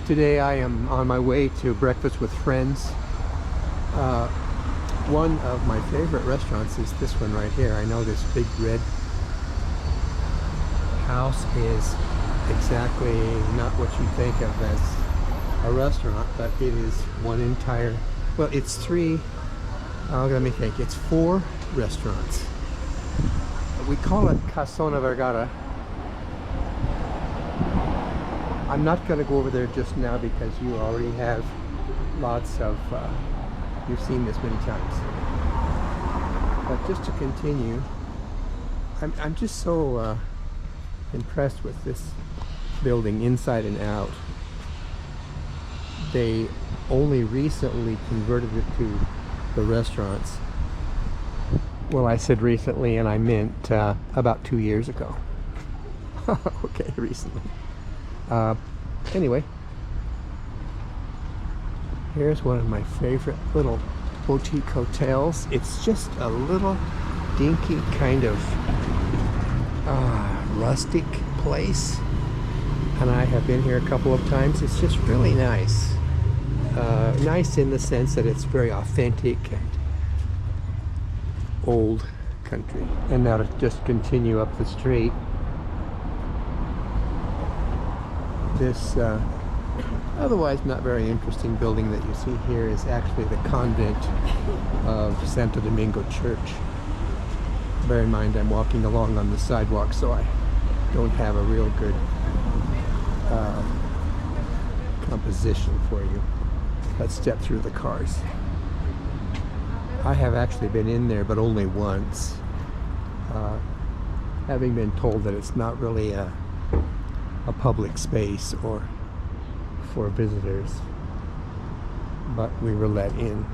Today I am on my way to breakfast with friends. One of my favorite restaurants is this one right here. I know this big red house is exactly not what you think of as a restaurant, but it is one entire, well, it's three, let me think, it's four restaurants. We call it Casona Vergara. I'm not going to go over there just now because you already have lots of, you've seen this many times. But just to continue, I'm just so impressed with this building inside and out. They only recently converted it to the restaurants. Well, I said recently and I meant about 2 years ago. Okay, recently. Anyway, here's one of my favorite little boutique hotels. It's just a little dinky kind of rustic place, and I have been here a couple of times. It's just really nice. Nice in the sense that it's very authentic and old country. And now to just continue up the street, this otherwise not very interesting building that you see here is actually the convent of Santo Domingo Church. Bear in mind I'm walking along on the sidewalk, so I don't have a real good composition for you. Let's step through the cars. I have actually been in there, but only once, having been told that it's not really a public space or for visitors, but we were let in.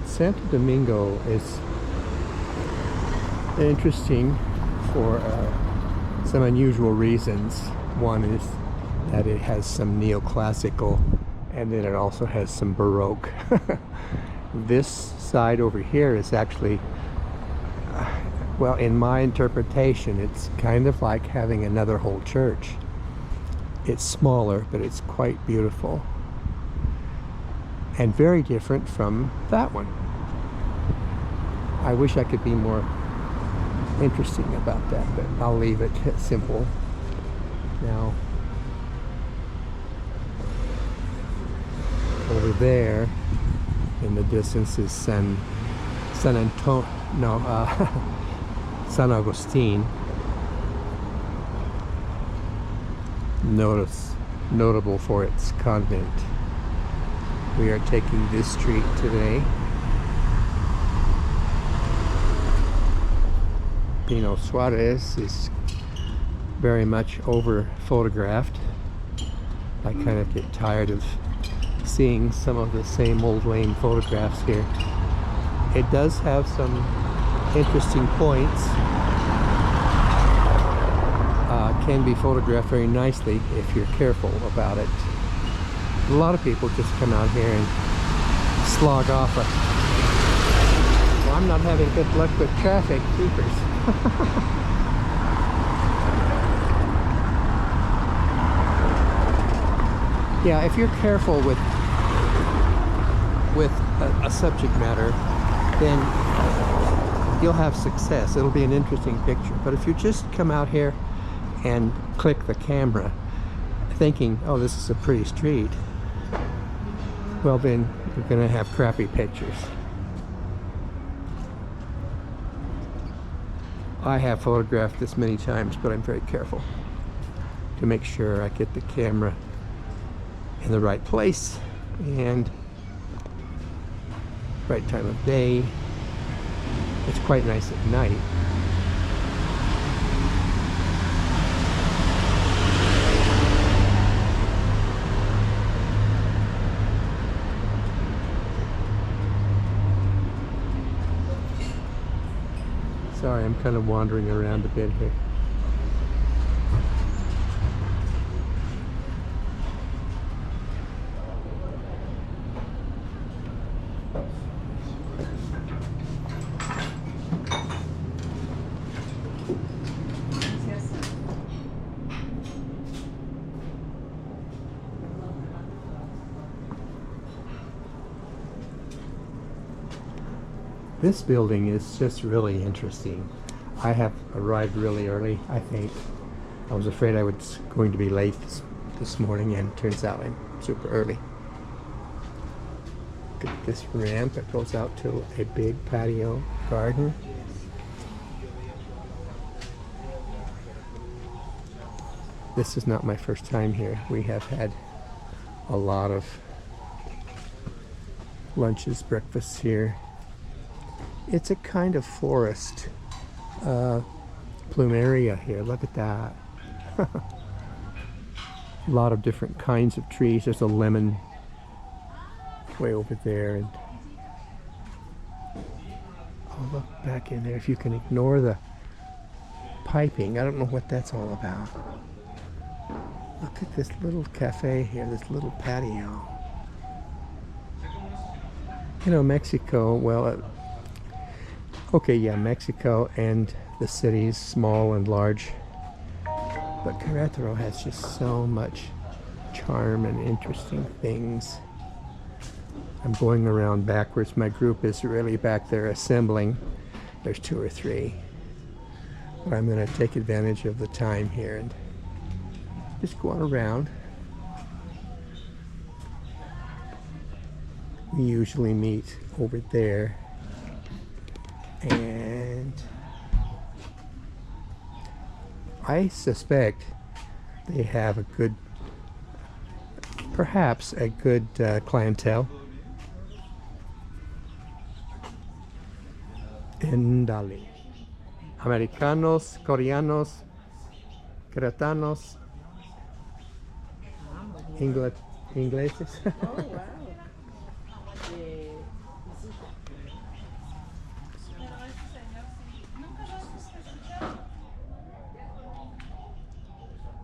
Santo Domingo is interesting for some unusual reasons. One is that it has some neoclassical, and then it also has some Baroque. This side over here is actually, well, in my interpretation, it's kind of like having another whole church. It's smaller, but it's quite beautiful. And very different from that one. I wish I could be more interesting about that, but I'll leave it simple. Now, over there in the distance is San Agustin. Notable for its convent. We are taking this street today. Pino Suarez is very much over photographed. I kind of get tired of seeing some of the same old lame photographs here. It does have some interesting points. Can be photographed very nicely if you're careful about it. A lot of people just come out here and slog off. Well, I'm not having good luck with traffic, keepers. Yeah, if you're careful with a subject matter, then you'll have success. It'll be an interesting picture. But if you just come out here and click the camera thinking, oh, this is a pretty street, well, then you're gonna have crappy pictures. I have photographed this many times, but I'm very careful to make sure I get the camera in the right place and right time of day. It's quite nice at night. Sorry, I'm kind of wandering around a bit here. This building is just really interesting. I have arrived really early, I think. I was afraid I was going to be late this morning, and turns out I'm super early. Look at this ramp. It goes out to a big patio garden. This is not my first time here. We have had a lot of lunches, breakfasts here. It's a kind of forest plumeria here. Look at that. A lot of different kinds of trees. There's a lemon way over there, and oh, look back in there. If you can ignore the piping, I don't know what that's all about. Look at this little cafe here, this little patio. You know, Mexico, well, okay, yeah, Mexico and the cities, small and large. But Querétaro has just so much charm and interesting things. I'm going around backwards. My group is really back there assembling. There's 2 or 3. But I'm going to take advantage of the time here and just go on around. We usually meet over there. And I suspect they have a good, perhaps a good clientele. Ndali. Americanos, Coreanos, Queretanos, ingleses. Oh, wow.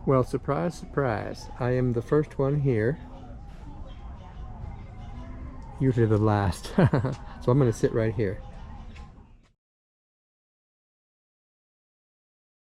Well, surprise, surprise. I am the first one here. Usually the last. So I'm going to sit right here.